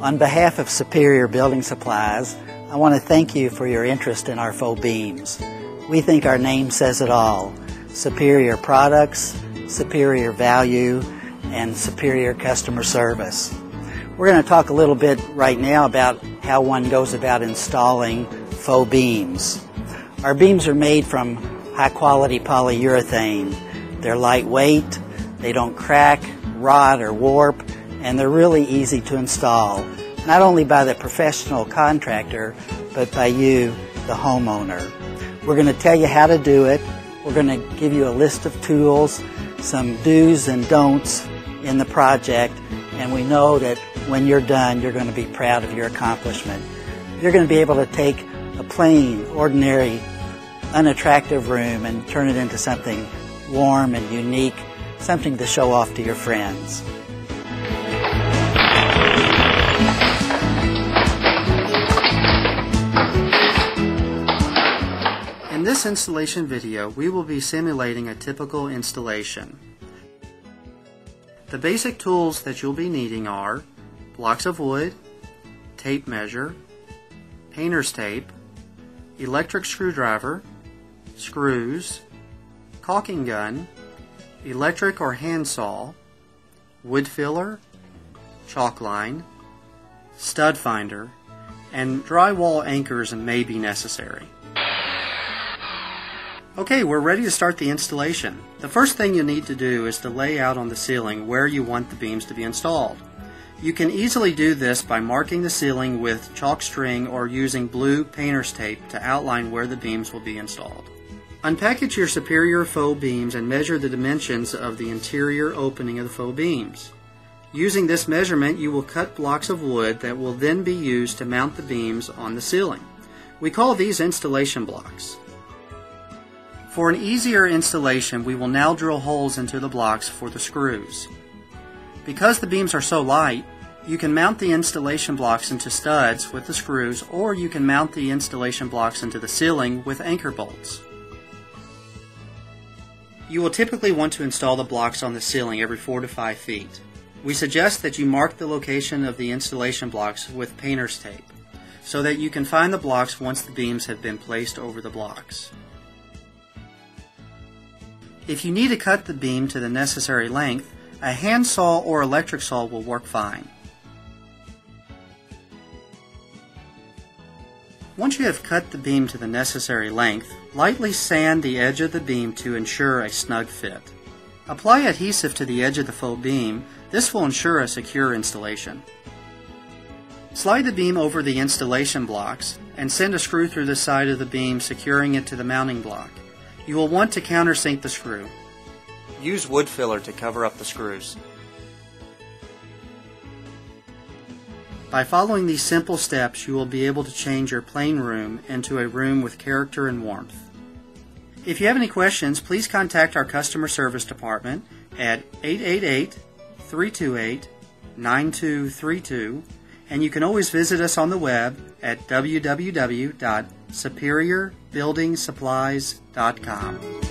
On behalf of Superior Building Supplies, I want to thank you for your interest in our faux beams. We think our name says it all: superior products, superior value, and superior customer service. We're going to talk a little bit right now about how one goes about installing faux beams. Our beams are made from high-quality polyurethane. They're lightweight, they don't crack, rot, or warp, and they're really easy to install, not only by the professional contractor, but by you, the homeowner. We're going to tell you how to do it. We're going to give you a list of tools, some do's and don'ts in the project, and we know that when you're done, you're going to be proud of your accomplishment. You're going to be able to take a plain, ordinary, unattractive room and turn it into something warm and unique, something to show off to your friends. In this installation video, we will be simulating a typical installation. The basic tools that you'll be needing are blocks of wood, tape measure, painter's tape, electric screwdriver, screws, caulking gun, electric or hand saw, wood filler, chalk line, stud finder, and drywall anchors may be necessary. Okay, we're ready to start the installation. The first thing you need to do is to lay out on the ceiling where you want the beams to be installed. You can easily do this by marking the ceiling with chalk string or using blue painter's tape to outline where the beams will be installed. Unpackage your superior faux beams and measure the dimensions of the interior opening of the faux beams. Using this measurement, you will cut blocks of wood that will then be used to mount the beams on the ceiling. We call these installation blocks. For an easier installation, we will now drill holes into the blocks for the screws. Because the beams are so light, you can mount the installation blocks into studs with the screws, or you can mount the installation blocks into the ceiling with anchor bolts. You will typically want to install the blocks on the ceiling every 4 to 5 feet. We suggest that you mark the location of the installation blocks with painter's tape, so that you can find the blocks once the beams have been placed over the blocks. If you need to cut the beam to the necessary length, a hand saw or electric saw will work fine. Once you have cut the beam to the necessary length, lightly sand the edge of the beam to ensure a snug fit. Apply adhesive to the edge of the faux beam. This will ensure a secure installation. Slide the beam over the installation blocks and send a screw through the side of the beam, securing it to the mounting block. You will want to countersink the screw. Use wood filler to cover up the screws. By following these simple steps, you will be able to change your plain room into a room with character and warmth. If you have any questions, please contact our customer service department at 888-328-9232, and you can always visit us on the web at www.superiorbuildingsupplies.com.